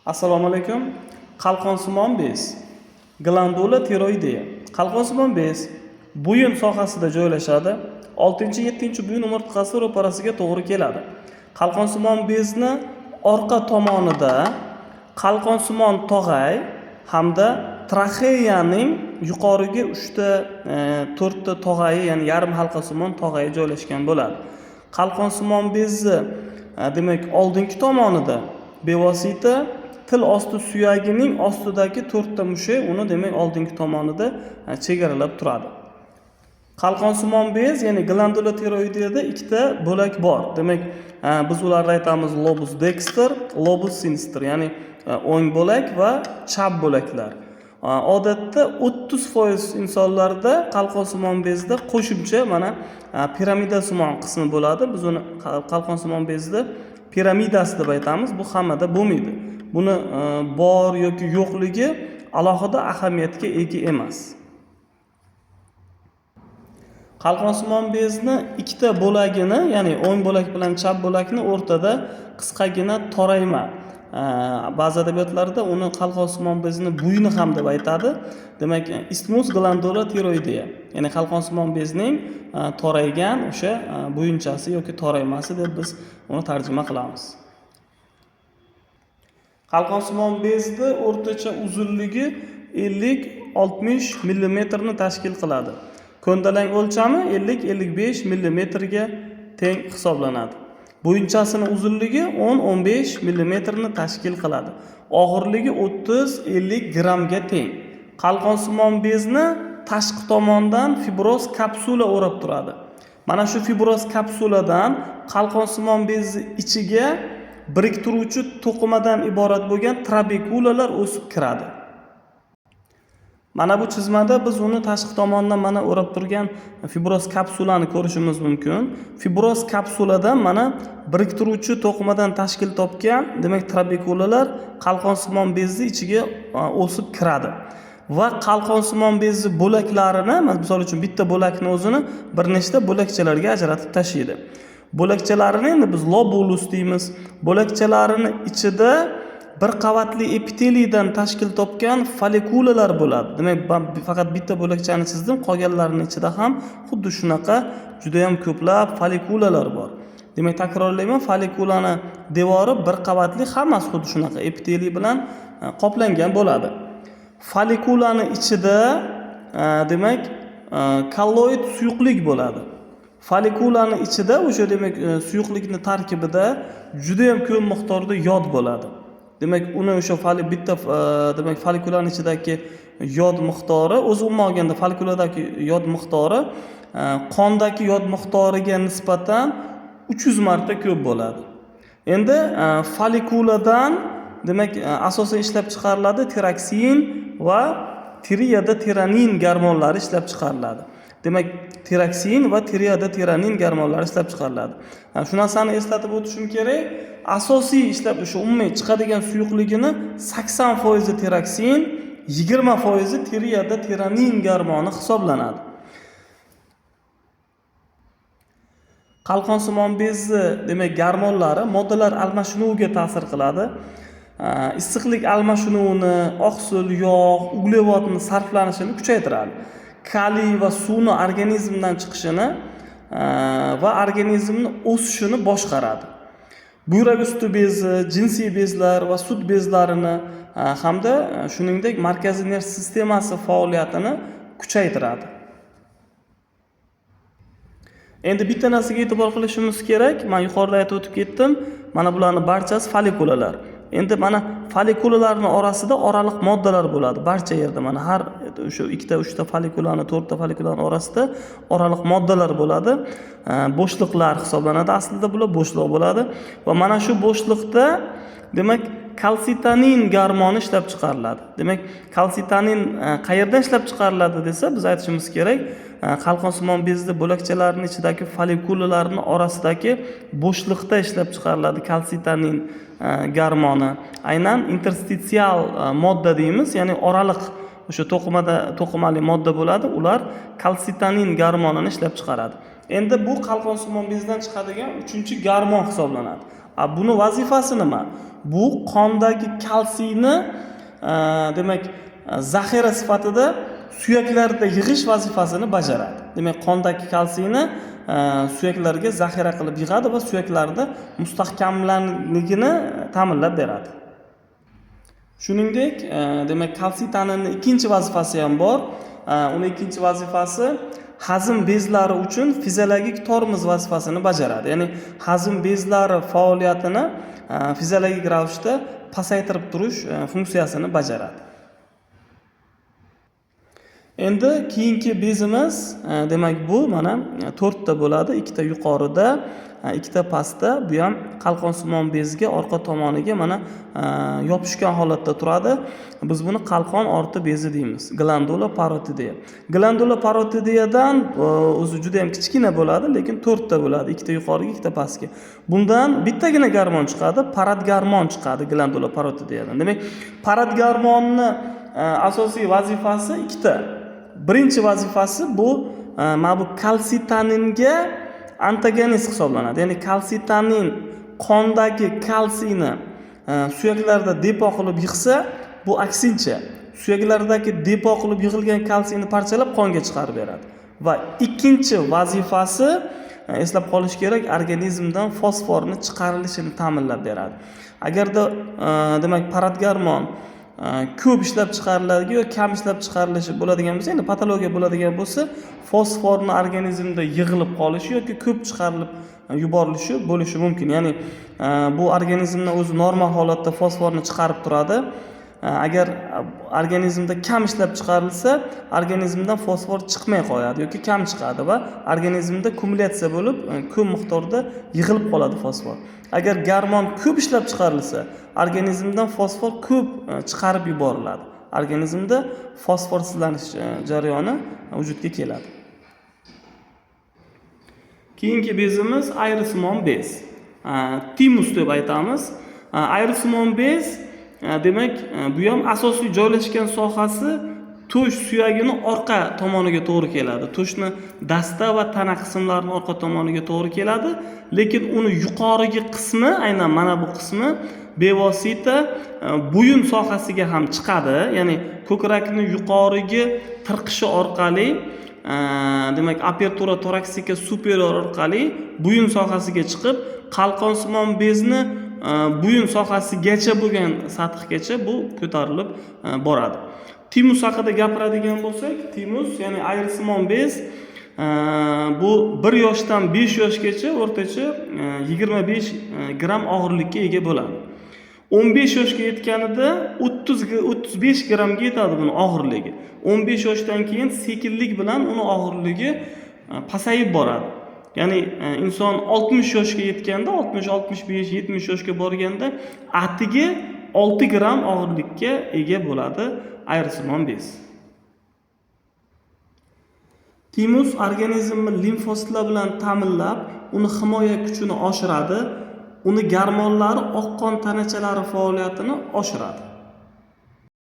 Assalomu alaykum. Qalqonsimon bez, glandula tiroideya. Qalqonsimon bez bo'yin sohasida joylashadi. 6-7 bo'yin umurtqasi ro'parasiga to'g'ri keladi. Qalqonsimon bezni orqa tomonida qalqonsimon tog'ay hamda traxeyaning yuqoriga 4 ta tog'ayi, ya'ni yarim halqasimon tog'ayi joylashgan bo'ladi. Qalqonsimon bezni demak oldingi tomonida bevosita til osti suyagining ostidagi 4 ta mushak uni demak oldingi tomonida chegaralab turadi. Qalqonsimon bez, ya'ni glandula tiroidiyada ikkita bo'lak bor. Demak, biz ularni aytamiz lobus dexter, lobus sinister, ya'ni o'ng bo'lak va chap bo'laklar. Odatda 30% insonlarda qalqonsimon bezda qo'shimcha mana piramidasimon qismi bo'ladi. Biz uni qalqonsimon bezda piramidasi deb aytamiz. Bu hammada bo'lmaydi. Buni bor yoki yo'qligi alohida ahamiyatga ega emas. Qalqonsimon bezni ikkita bo'lagini, ya'ni o'ng bo'lak bilan chap bo'lakni o'rtada qisqagina torayma. Ba'zi adabiyotlarda uni qalqonsimon bezni bo'yni ham deb aytadi. Demak, isthmus glandula tiroideya, ya'ni qalqonsimon bezning toraygan o'sha bo'yinchasi yoki toraymasi deb biz uni tarjima qilamiz. Qalqonsimon bezni o'rtacha uzunligi 50-60 mm ni tashkil qiladi. Ko'ndalang o'lchami 50-55 mm ga teng hisoblanadi. Bo'yinchasining uzunligi 10-15 mm ni tashkil qiladi. Og'irligi 30-50 grammga teng. Qalqonsimon bezni tashqi tomondan fibroz kapsula o'rab turadi. Mana shu fibroz kapsuladan qalqonsimon bezni ichiga biriktiruvchi to'qimadan iborat bo'lgan trabekulalar o'sib kiradi. Mana bu chizmada biz uni tashqi tomondan mana o'rab turgan fibroz kapsulani ko'rishimiz mumkin. Fibroz kapsuladan mana biriktiruvchi to'qimadan tashkil topgan, demak, trabekulalar qalqonsimon bezni ichiga o'sib kiradi. Va qalqonsimon bezni bo'laklarini, misol uchun bitta bo'lakni o'zini bir nechta bo'lakchalarga ajratib tashlaydi. Bo'lakchalarini endi biz lobulus deymiz. Bo'lakchalarini ichida bir qavatli epiteliydan tashkil topgan folikulalar bo'ladi. Demak, faqat bitta bo'lakchani chizdim, qolganlarining ichida ham xuddi shunaqa juda ham ko'plab folikulalar bor. Demak, takrorlayman, folikulani devori bir qavatli, hammasi xuddi shunaqa epiteliy bilan qoplangan bo'ladi. Folikulani ichida demak kolloid suyuqlik bo'ladi. Folikulani ichida o'sha demak suyuqlikning tarkibida juda ham ko'p miqdorda yod bo'ladi. Demak, uni o'sha bitta demak folikularning ichidagi yod miqdori, o'zi umuman olganda folikuladagi yod miqdori qondagi yod miqdoriga nisbatan 300 marta ko'p bo'ladi. Endi folikuladan demak asosan ishlab chiqariladi tiraksin va tiriyada tiranin gormonlari ishlab chiqariladi. Demak, tiraksin va tiriyada tiranin gormonlari ishlab chiqariladi. Shu narsani eslatib o'tishim kerak. Asosiy ishlab o'sha umumiy chiqadigan suyuqligini 80% tiraksin, 20% tiriyada tiranin gormoni hisoblanadi. Qalqonsimon bezni demak gormonlari moddalar almashinuviga ta'sir qiladi. Issiqlik almashinuvini, oqsil, yog', uglevodning sarflanishini kuchaytiradi. Kaliy va suvni organizmdan chiqishini va organizmning o'sishini boshqaradi. Buyrak usti bezi, jinsiy bezlar va sut bezlarini hamda shuningdek markaziy nerv sistemasi faoliyatini kuchaytiradi. Endi bitta narsaga e'tibor qilishimiz kerak. Men yuqorida aytib o'tib ketdim. Mana bularning barchasi folikulalar. Endi mana folikulalarning orasida oraliq moddalar bo'ladi. Barcha yerda mana har o'sha 2-3 ta folikularning, 4 ta folikularning orasida oraliq moddalar bo'ladi. Bo'shliqlar hisoblanadi. Aslida bular bo'shliq bo'ladi va mana shu bo'shliqda demak kalsitanin gormoni ishlab chiqariladi. Demak, kalsitanin qayerdan ishlab chiqariladi desa, biz aytishimiz kerak, qalqonsimon bezni bo'lakchalarining ichidagi folikulalarning orasidagi bo'shliqda ishlab chiqariladi kalsitanin gormoni. Aynan interstitial modda deymiz, ya'ni oraliq o'sha to'qimali modda bo'ladi. Ular kalsitanin gormonini ishlab chiqaradi. Endi bu qalqonsimon bezdan chiqadigan 3-chi gormon hisoblanadi. Buni vazifasi nima? Bu qondagi kalsiyni demak zaxira sifatida suyaklarda yig'ish vazifasini bajaradi. Demak, qondagi kalsiyni suyaklarga zaxira qilib yig'adi va suyaklarda mustahkamlanligini ta'minlab beradi. Shuningdek, demak kalsiy taninning ikkinchi vazifasi ham bor. Uni ikkinchi vazifasi hazm bezlari uchun fiziologik tormoz vazifasini bajaradi. Ya'ni hazm bezlari faoliyatini fiziologik ravishda pasaytirib turish funksiyasini bajaradi. Endi keyingi bezimiz demak bu mana 4 ta bo'ladi. 2 ta yuqorida, 2 ta pastda. Bu ham qalqonsimon bezga orqa tomoniga mana yopishgan holatda turadi. Biz buni qalqon orti bezi deymiz. Glandula parotidiya. Glandula parotidiyadan o'zi juda ham kichkina bo'ladi, lekin 4 ta bo'ladi. 2 ta yuqoriga, 2 ta pastga. Bundan bittagina garmon chiqadi, paratgarmon chiqadi glandula parotidiyadan. Demak, paratgarmonni asosiy vazifasi 2 ta. Birinchi vazifasi bu mana bu kalsitaninga antagonist hisoblanadi. Ya'ni kalsitanin qondagi kalsiyni suyaklarda depo qilib yig'sa, bu aksincha suyaklardagi depo qilib yig'ilgan kalsiyni parchalab qonga chiqarib beradi. Va ikkinchi vazifasi eslab qolish kerak, organizmdan fosforni chiqarilishini ta'minlab beradi. Agarda demak paratgarmon ko'p ishlab chiqariladi yoki kam ishlab chiqarilishi bo'ladigan bo'lsa, ya'ni patologiya bo'ladigan bo'lsa, fosforni organizmda yig'ilib qolishi yoki ko'p chiqarilib yuborilishi bo'lishi mumkin. Ya'ni bu organizmning o'zi normal holatda fosforni chiqarib turadi. Agar organizmda kam ishlab chiqarilsa, organizmdan fosfor chiqmay qo'yadi yoki kam chiqadi va organizmda kumulyatsiya bo'lib, ko'p miqdorda yig'ilib qoladi fosfor. Agar garmon ko'p ishlab chiqarilsa, organizmdan fosfor ko'p chiqarib yuboriladi. Organizmda fosforsizlanish jarayoni vujudga keladi. Keyingi bezimiz ayrisimon bez. Timus deb aytamiz. Ayrisimon bez demak, bu ham asosiy joylashgan sohasi tush suyagini orqa tomoniga to'g'ri keladi. Tushni dasta va tana qismlarining orqa tomoniga to'g'ri keladi, lekin uni yuqorigi qismi, aynan mana bu qismi bevosita bo'yin sohasiga ham chiqadi. Ya'ni ko'krakning yuqorigi tirqishi orqali demak apertura thoraxika superior orqali bo'yin sohasiga chiqib, qalqonsimon bezni bo'yin sohasigacha bo'lgan sathgacha bu ko'tarilib boradi. Timus haqida gapiradigan bo'lsak, timus ya'ni ayrisimon bez bu 1 yoshdan 5 yoshgacha o'rtacha 25 gram og'irlikka ega bo'ladi. 15 yoshga yetganida 30-35 gramga yetadi buni og'irligi. 15 yoshdan keyin sekinlik bilan uni og'irligi pasayib boradi. Ya'ni inson 60 yoshga yetganda, 60-65, 70 yoshga borganda atiga 6 gram og'irlikka ega bo'ladi ayrisimon bez. Timus organizmni limfositlar bilan ta'minlab, uni himoya kuchini oshiradi, uni gormonlari oq qon tanachalari faoliyatini oshiradi.